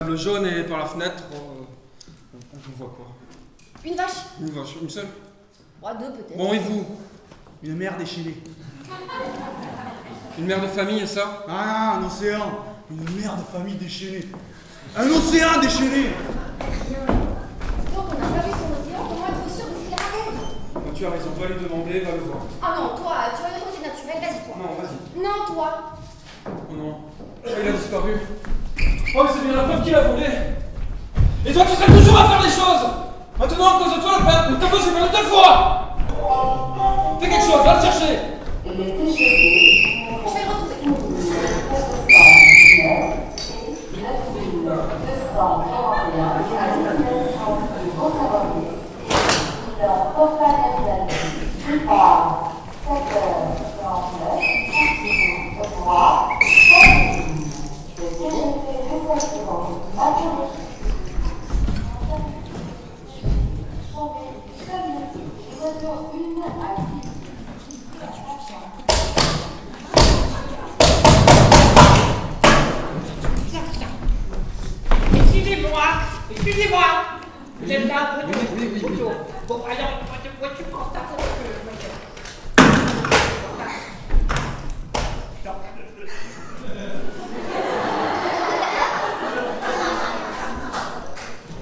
Le jaune est par la fenêtre. On voit quoi? Une vache. Une vache, une seule? Ouais, deux peut-être. Bon, et vous? Une mer déchaînée. Une mère de famille, ça? Ah, un océan. Une mer de famille déchaînée. Un océan déchaîné. Donc on n'a pas vu son océan, comment être sûr de ce qu'il raconte? Bon, tu as raison, va lui demander, va le voir. Ah non, toi, tu vas le côté naturel, vas-y toi. Non, vas-y. Non, toi. Oh non. Oh, il a disparu. Oh, mais c'est bien la preuve qu'il a volé. Et toi, tu serais toujours à faire des choses. Maintenant, à cause de toi, le tableau, j'ai perdu 2 fois. Fais quelque chose, va le chercher. Je vais le retrouver. Excusez-moi, j'aime bien un peu de Oui. Bon, alors, moi, tu prends ta pour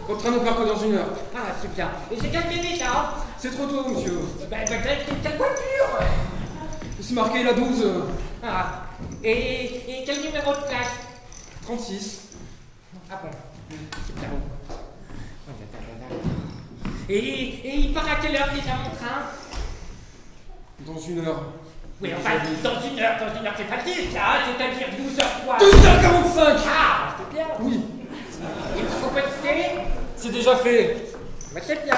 Votre train ne part que dans 1 heure. Ah, c'est bien. Et c'est quel déjà, hein? C'est trop tôt, monsieur. Quelle voiture? C'est marqué la 12. Ah, et quel numéro de place? 36. Ah bon, c'est bien. Et il part à quelle heure déjà mon train? Dans 1 heure. Oui, enfin, dans une heure c'est facile ça, hein, c'est-à-dire 12 heures quoi? 12h45. Ah, c'est bien. Oui. Il faut passer? C'est déjà fait. Bah, c'est bien.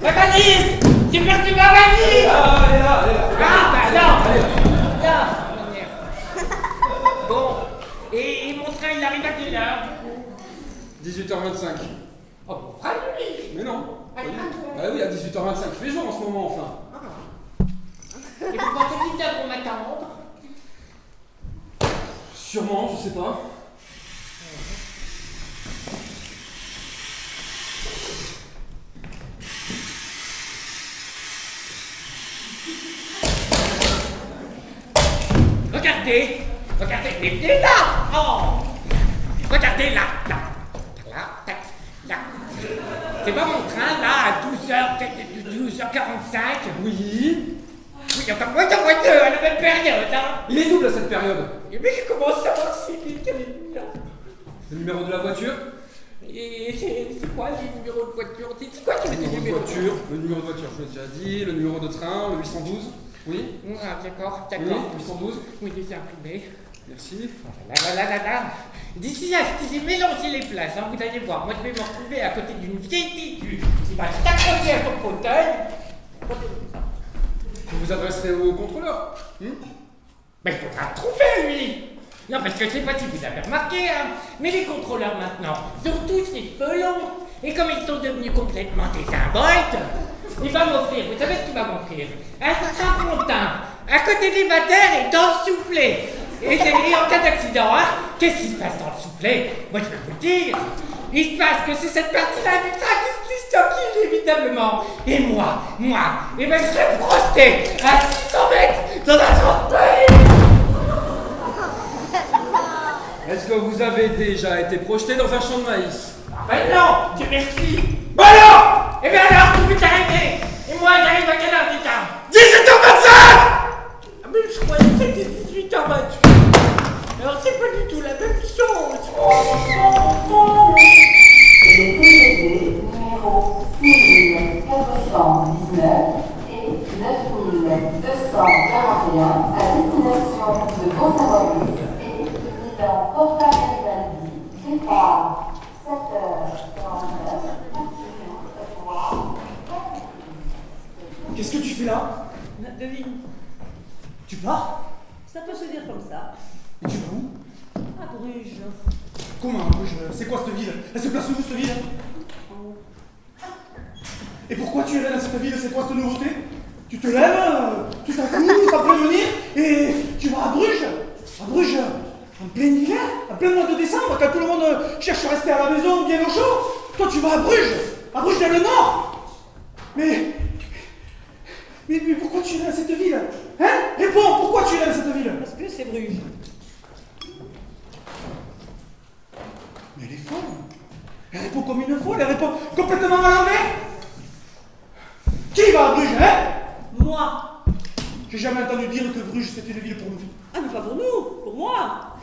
Ma valise! J'ai perdu ma valise! Ah, elle est là. Ah, bah non! Allez. Là, merde. Bon, et mon train il arrive à quelle heure? 18h25. Oh, mon frère lui! Mais non. Ah, Bah oui, à 18h25. Il fait jour en ce moment, enfin. Et vous pensez qu'ils viendront m'attendre? Sûrement, je sais pas. Regardez, mais venez là! Oh! Regardez là! Tac, là! C'est pas mon train là à 12h45? Oui. Oui, enfin moi dans voiture à la même période, hein! Il est double à cette période. Mais je commence à savoir si quel est là. Le numéro de la voiture. Et c'est quoi les numéros de voiture? C'est quoi qui Le met les numéro de numéros de voiture. Le numéro de voiture, je l'ai déjà dit. Le numéro de train, le 812. Oui. Ah, d'accord. Oui, 812. Oui, c'est imprimé. Merci. Là. D'ici à ce qu'ils aient mélangé les places, hein, vous allez voir, moi je vais me retrouver à côté d'une vieille titue qui va s'accrocher à ton fauteuil. Vous vous adresserez au contrôleur. Mais il faudra le trouver, lui. Non, parce que je sais pas si vous avez remarqué, hein, mais les contrôleurs maintenant sont tous les cheveux longs. Et comme ils sont devenus complètement désinvoltes, il va m'offrir, vous savez ce qu'il va m'offrir? Un strapontin à côté des vatères et dans le soufflet. Et en cas d'accident, hein, qu'est-ce qui se passe dans le soufflet? Moi je vais vous le dire. Il se passe que c'est cette partie-là du train qui se distocule évidemment. Et moi, je serais projeté à 600 mètres dans un tremplin. Est-ce que vous avez déjà été projeté dans un champ de maïs? Ben non, Dieu merci. Ben alors? Eh bien alors, tout peut arriver. Et moi, j'arrive à quelle heure déjà? 18h25. Ah mais je croyais que c'était 18h28. Alors c'est pas du tout la même chose. Les TGV numéro 6419 et 9241 à destination de Bon-Saint-Maurice et Milan Porta Garibaldi, départ 7h49, Qu'est-ce que tu fais là? Devine. Tu pars? Ça peut se dire comme ça. Et tu vas où? À Bruges. Comment un Bruges? C'est quoi cette ville? Elle se place où cette ville? En haut. Et pourquoi tu irais dans cette ville? C'est quoi cette nouveauté? Tu te lèves, tout à coup, sans prévenir, et tu vas à Bruges. À Bruges, en plein hiver, en plein mois de décembre, quand tout le monde cherche à rester à la maison bien au chaud. Toi, tu vas à Bruges dans le Nord. Mais pourquoi tu irais dans cette ville? Hein? Réponds, pourquoi tu irais dans cette ville? Parce que c'est Bruges. Mais elle est folle. Elle répond comme une folle, elle répond complètement à l'envers. Qui va à Bruges, hein? Moi. J'ai jamais entendu dire que Bruges c'était une ville pour nous. Ah, mais pas pour nous, pour moi.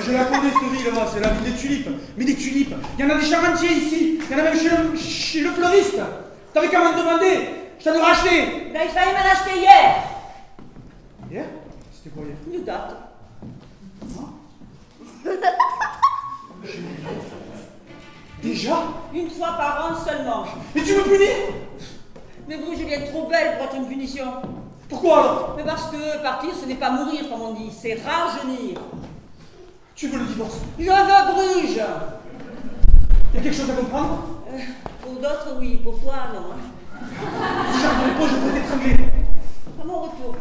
Je la connais cette ville, moi, c'est la ville des tulipes. Mais des tulipes, il y en a des charrentiers ici, il y en a même chez le fleuriste. T'avais qu'à m'en demander, je t'en aurais acheté. Ben, il fallait m'en acheter hier. Hier? C'était quoi hier? Une date. Déjà? Une fois par an seulement. Et tu me punis? Mais Bruges est bien trop belle pour être une punition. Pourquoi alors? Mais parce que partir, ce n'est pas mourir, comme on dit, c'est rajeunir. Tu veux le divorce? Je veux Bruges. Il y a quelque chose à comprendre? Pour d'autres, oui. Pour toi, non. Si j'arrive de réponse, je peux t'étrangler. À mon retour.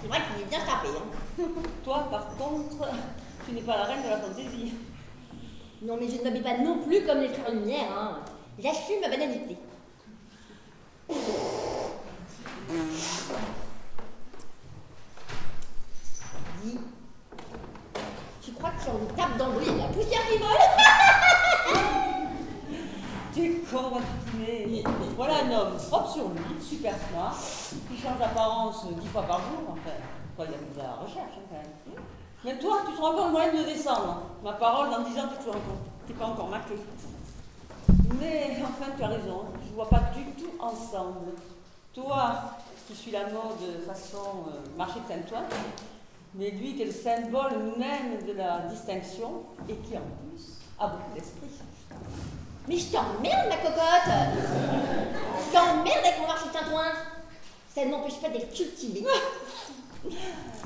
C'est vrai qu'il est bien tapé, hein. Toi, par contre, tu n'es pas la reine de la fantaisie. Non, mais je ne m'habille pas non plus comme les frères Lumière, hein. J'assume ma banalité. Dis, tu crois que si on nous tape dans le dos, il y a de la poussière qui vole? Tu es con, tu voilà un homme propre sur lui, super smart, qui change d'apparence 10 fois par jour, enfin. Quoi, il y a de la recherche, hein, quand même. Mais toi, tu te rends compte le moyen de descendre. Ma parole, dans 10 ans, tu n'es pas encore maclé. Mais enfin, tu as raison, je ne vois pas du tout ensemble. Toi, qui suis la mode façon marché de Saint-Ouen, mais lui qui est le symbole même de la distinction et qui en plus a beaucoup d'esprit. Mais je t'emmerde, ma cocotte! Je t'emmerde avec mon marché de Saint-Ouen! Ça ne m'empêche pas d'être cultivée.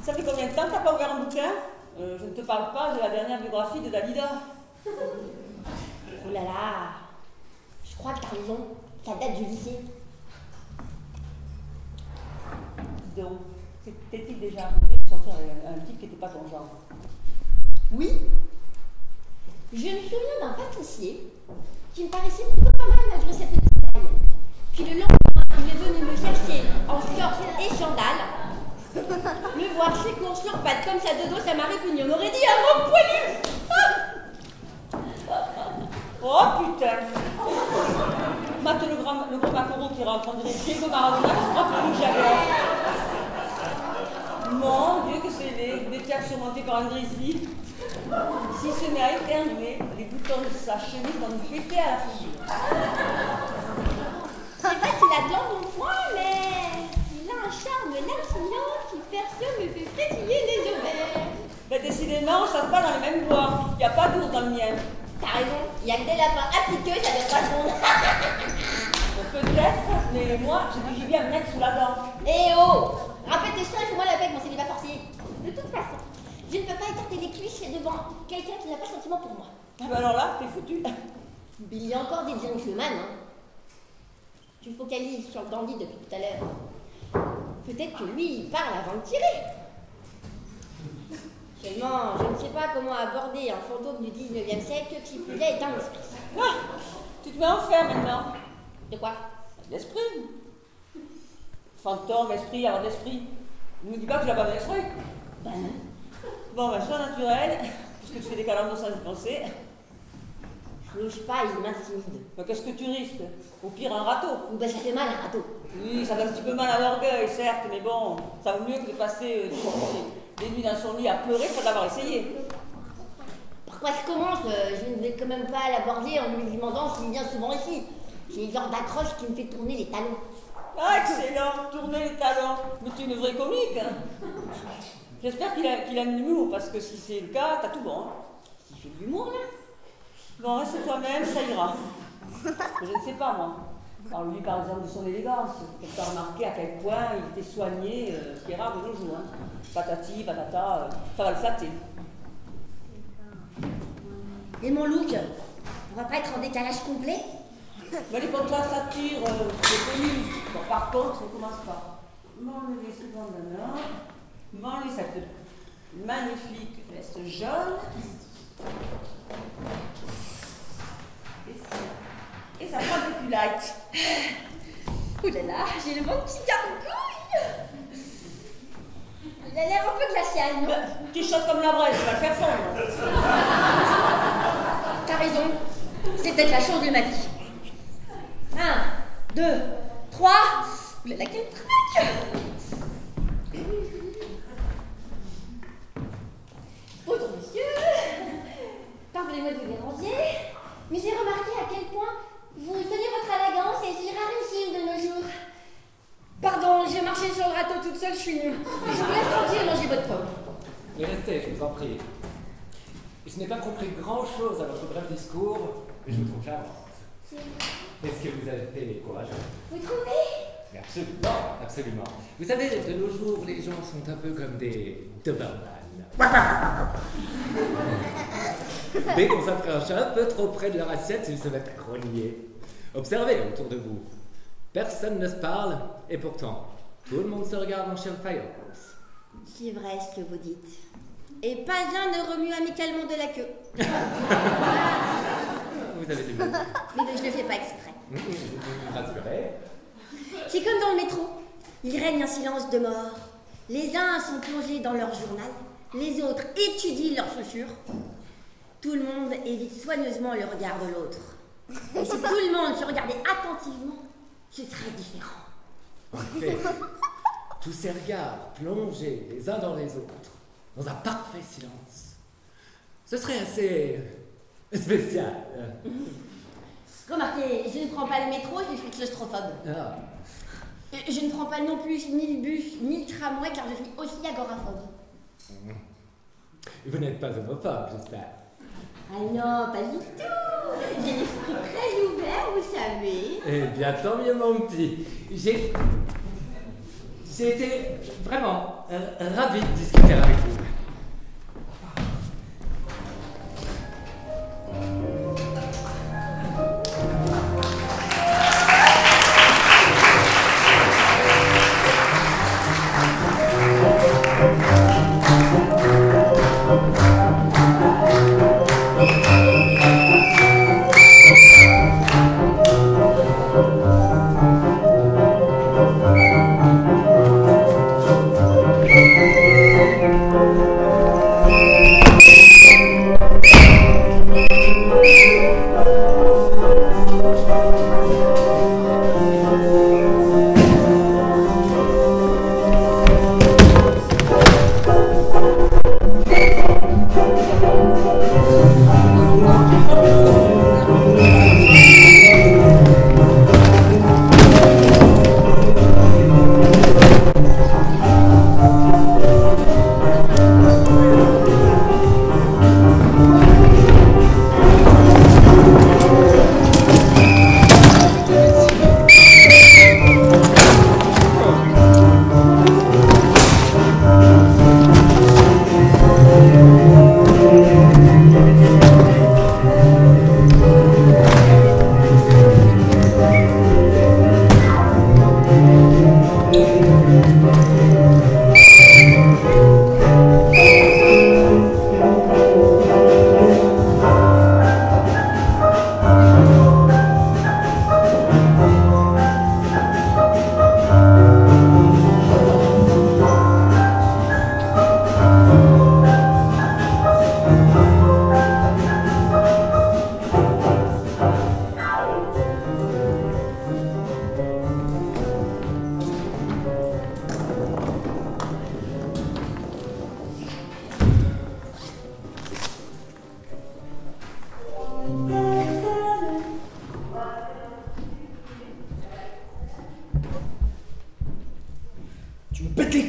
Ça fait combien de temps que tu n'as pas ouvert un bouquin? Je ne te parle pas de la dernière biographie de Dalida. Oh là là! Je crois que t'as raison, ça date du lycée. Dis donc, t'es-il déjà arrivé de sortir avec un type qui n'était pas ton genre? Oui. Je me souviens d'un pâtissier qui me paraissait plutôt pas mal malgré sa petite taille. Puis le lendemain, il est venu me chercher en short et sandales. Le voir chez court sur pattes comme ça de dos, ça m'a répugné. On aurait dit un homme poilu. Oh putain! Mate le gros macaron qui rentre, on dirait Diego Maradona qui frappe le Jagger. Mon Dieu que c'est laid, des terres surmontées par un grizzly. Si ce n'est à éternuer, les boutons de sa chemise vont nous péter à la figure. C'est vrai qu'il a de l'or au poing, mais il a un charme lancinant qui personne me fait frétiller les ovaires. Ben décidément, ça se passe dans les mêmes bois. Il n'y a pas d'ours dans le mien. T'as raison, Il y a que des lapins à piqueux, ça donne pas le monde. Peut-être, mais moi, j'ai du gibier à me mettre sous la dent. Eh oh! Rappelle tes chiens et fais-moi la paix avec mon célibat forcé. De toute façon, je ne peux pas écarter les cuisses devant quelqu'un qui n'a pas de sentiment pour moi. Ah bah alors là, t'es foutu. Il y a encore des gentlemen, hein. Tu focalises sur le dandy depuis tout à l'heure. Peut-être que lui, il parle avant de tirer. Seulement, je ne sais pas comment aborder un fantôme du 19e siècle qui plus est un esprit. Ah, tu te mets en fer maintenant. De quoi? L'esprit. Fantôme, esprit, avoir d'esprit. Ne me dis pas que tu n'as pas d'esprit. Ben non. Bon, ben sois naturel, puisque tu fais des calendos sans y penser. Je n'ose pas, il m'intimide. Ben, qu'est-ce que tu risques? Au pire, un râteau. Ou ben ça fait mal un râteau. Oui, ça fait un petit peu mal à l'orgueil, certes, mais bon, ça vaut mieux que de passer des nuits dans son lit à pleurer sans l'avoir essayé. Pourquoi je commence? Je ne vais quand même pas l'aborder en lui demandant s'il vient souvent ici. J'ai une genre d'accroche qui me fait tourner les talons. Ah, excellent, tourner les talons. Mais tu es une vraie comique, hein. J'espère qu'il a de l'humour, parce que si c'est le cas, t'as tout bon. Hein. Il fait de l'humour, là? Bon, reste toi-même, ça ira. Je ne sais pas, moi. Parle-lui par exemple de son élégance. Tu as remarqué à quel point il était soigné, ce qui est rare de nos jours. Hein. Patati, patata, ça va le flatter. Et mon look? On va pas être en décalage complet? Mais les contrats s'attirent, c'est connu. Bon, par contre, on commence par m'enlever ce bandana, m'enlever cette magnifique veste jaune. Et ça prend des culottes. Ouh là là, j'ai le ventre qui gargouille. Il a l'air un peu glacial, non? Tu chantes comme la braise, tu vas le faire fondre. T'as raison, c'est peut-être la chance de ma vie. 1, 2, 3. Ouh là là, quel truc! Bonjour monsieur. Pardonnez-moi de vous déranger, mais j'ai remarqué à quel point vous tenez votre élégance et c'est rarissime de nos jours. Pardon, j'ai marché sur le râteau toute seule, je suis nulle. Je vous laisse tranquille manger votre pomme. Mais restez, je vous en prie. Je n'ai pas compris grand-chose à votre bref discours, mais je vous trouve charmante. Est-ce que vous avez fait courageux? Vous trouvez? Absolument, absolument. Vous savez, de nos jours, les gens sont un peu comme des Doberman. Dès qu'on s'approche un peu trop près de leur assiette, ils se mettent à grogner. Observez autour de vous. Personne ne se parle, et pourtant, tout le monde se regarde en chien de faïence. C'est vrai ce que vous dites. Et pas un ne remue amicalement de la queue. Vous avez du mal. Mais je ne le fais pas exprès. Vous me rassurez. C'est comme dans le métro. Il règne un silence de mort. Les uns sont plongés dans leur journal, les autres étudient leurs chaussures. Tout le monde évite soigneusement le regard de l'autre. Et si tout le monde se regardait attentivement, ce serait différent. En fait, tous ces regards plongés les uns dans les autres, dans un parfait silence, ce serait assez spécial. Remarquez, je ne prends pas le métro, je suis claustrophobe. Ah. Je ne prends pas non plus ni le bus, ni le tramway, car je suis aussi agoraphobe. Vous n'êtes pas homophobe, j'espère. Ah non, pas du tout. J'ai l'esprit très ouvert, vous savez. Eh bien, tant mieux, mon petit. J'ai été vraiment ravi de discuter avec vous.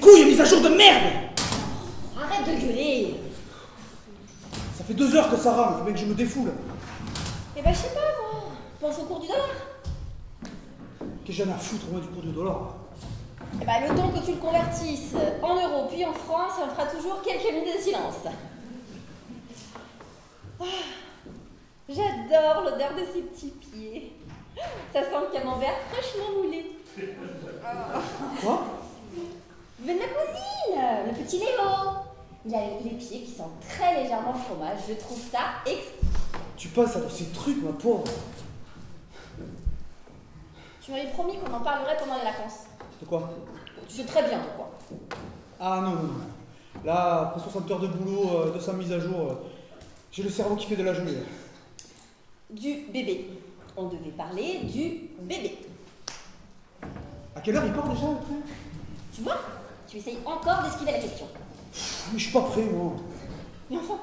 couilles, mise à jour de merde! Arrête de gueuler. Ça fait 2 heures que ça rame, il faut bien que je me défoule. Eh ben, je sais pas, moi. Pense au cours du dollar. Qu'est-ce que j'en ai à foutre, moi, du cours du dollar? Eh ben, le temps que tu le convertisses en euros puis en francs, ça me fera toujours quelques minutes de silence. Ah, j'adore l'odeur de ces petits pieds. Ça sent le camembert fraîchement moulé. Quoi? Mais ma cousine, le petit Léo. Il a les pieds qui sentent très légèrement le fromage. Je trouve ça exquis. Tu penses à tous ces trucs, ma pauvre? Tu m'avais promis qu'on en parlerait pendant les vacances. De quoi? Tu sais très bien de quoi. Ah non, non, non. Là, après 60 heures de boulot, 200 mises à jour, j'ai le cerveau qui fait de la gelée. Du bébé. On devait parler du bébé. À quelle heure il part déjà, le train? Tu vois? Tu essayes encore d'esquiver la question. Mais je suis pas prêt, moi. Mais enfin,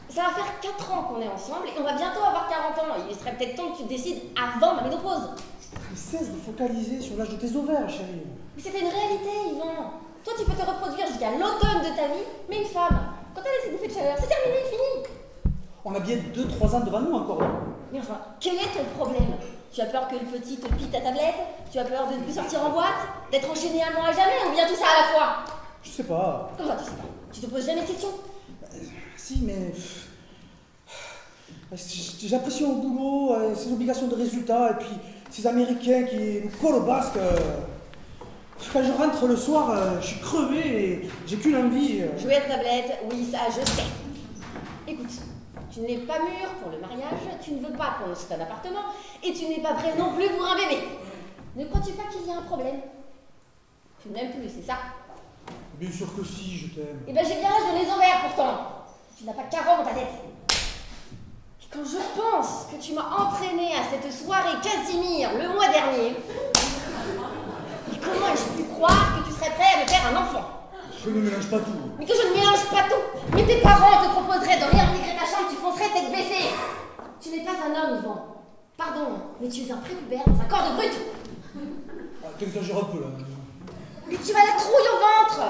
ça va faire 4 ans qu'on est ensemble et on va bientôt avoir 40 ans. Il serait peut-être temps que tu te décides avant ma ménopause. Mais cesse de focaliser sur l'âge de tes ovaires, chérie. Mais c'était une réalité, Yvan. Toi, tu peux te reproduire jusqu'à l'automne de ta vie, mais une femme, quand elle a ses bouffées de chaleur, c'est terminé, fini. On a bien 2-3 ans devant nous encore. Mais enfin, quel est ton problème? Tu as peur que le petit te pique ta tablette? Tu as peur de ne plus sortir en boîte? D'être enchaîné à moi à jamais? Ou bien tout ça à la fois? Je sais pas. Comment ça, tu sais pas? Tu te poses jamais de questions? Si, mais... J'ai l'impression au boulot, ces obligations de résultats, et puis ces Américains qui nous collent au basque. Quand je rentre le soir, je suis crevé et j'ai qu'une envie. Jouer à ta tablette, oui, ça, je sais. Écoute, tu n'es pas mûr pour le mariage, tu ne veux pas qu'on achète un appartement, et tu n'es pas prêt non plus pour un bébé. Ne crois-tu pas qu'il y a un problème? Tu ne m'aimes plus, c'est ça? Bien sûr que si, je t'aime. Eh ben j'ai bien l'âge de les ovaires pourtant. Tu n'as pas 40 dans ta tête. Et quand je pense que tu m'as entraîné à cette soirée Casimir le mois dernier, et comment ai-je pu croire que tu serais prêt à me faire un enfant? Je ne mélange pas tout. Mais que je ne mélange pas tout. Mais tes parents te proposeraient de réintégrer ta chambre, tu foncerais tête baissée. Tu n'es pas un homme, Yvan. Pardon, mais tu es un prépubère dans un corps de brute. Ah, t'exagères un peu là. Mais tu as la trouille au ventre.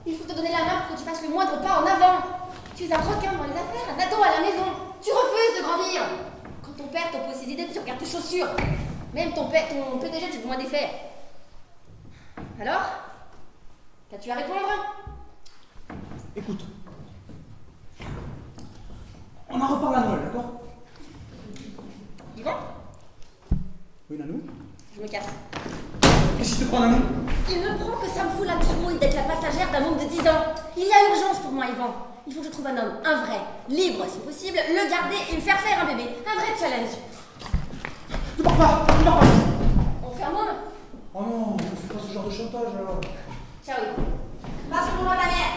Il faut te donner la main pour que tu fasses le moindre pas en avant. Tu es un requin dans les affaires, un ado à la maison. Tu refuses de grandir. Quand ton père t'oppose ses idées, tu regardes tes chaussures. Même ton PDG, tu veux moins défaire. Alors? Qu'as-tu à répondre? Écoute. On en reparle à Noël, d'accord? Yvan? Oui, Nanou? Je me casse. Qu'est-ce qui te prend, Nanou? Il me prend que ça me fout la trouille d'être la passagère d'un môme de 10 ans. Il y a urgence pour moi, Yvan. Il faut que je trouve un homme, un vrai, libre si possible, le garder et me faire faire un bébé. Un vrai challenge. Ne pars pas! Ne pars pas! On fait un môme? Oh non, ne fais pas ce genre de chantage alors. Ciao, Yvan. Passe le moment à ta mère.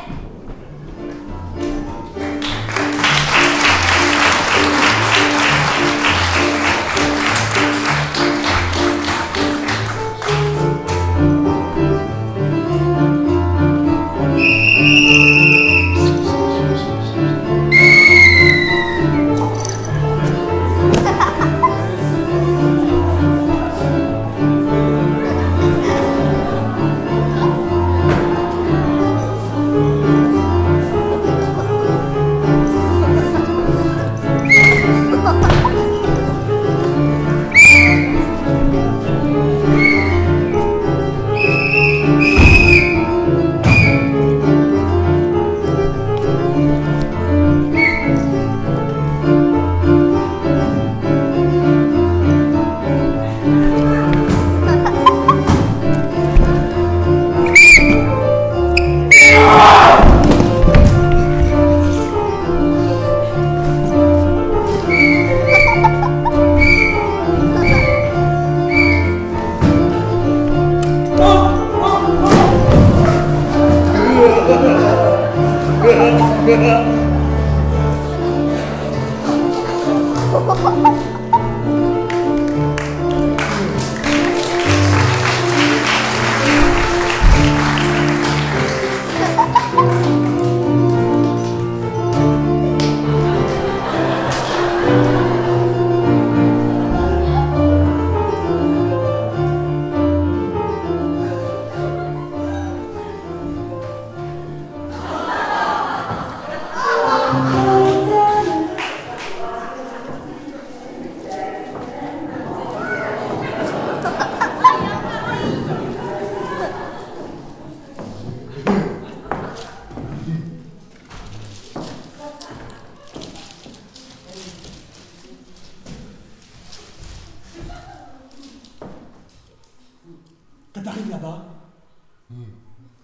là-bas,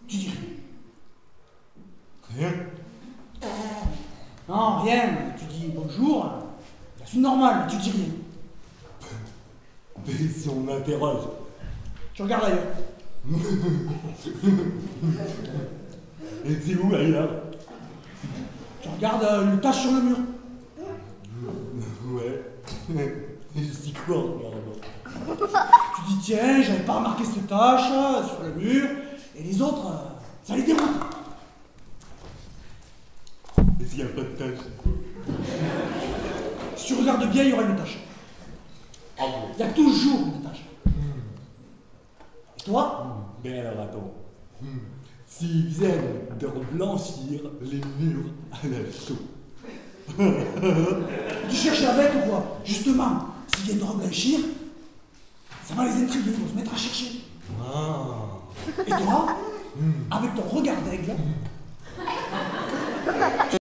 tu dis rien. Non, rien. Tu dis bonjour. C'est normal, mais tu dis rien. Mais si on m'interroge. Tu regardes ailleurs. Et c'est où ailleurs? Tu regardes une tache sur le mur. Ouais. Je dis quoi en regardant? Tu dis tiens, j'avais pas remarqué cette tache sur le mur. Et les autres, ça les déroute. Est-ce qu'il n'y a pas de tâche? Si tu regardes bien, il y aura une tache. Ah bon? Il y a toujours une tache. Et toi? Mais alors attends. S'ils viennent de reblanchir les murs à la chaux. Tu cherches la bête ou quoi? Justement, s'ils viennent de reblanchir, ça va les intriguer, ils vont se mettre à chercher. Ah. Et toi, avec ton regard d'aigle,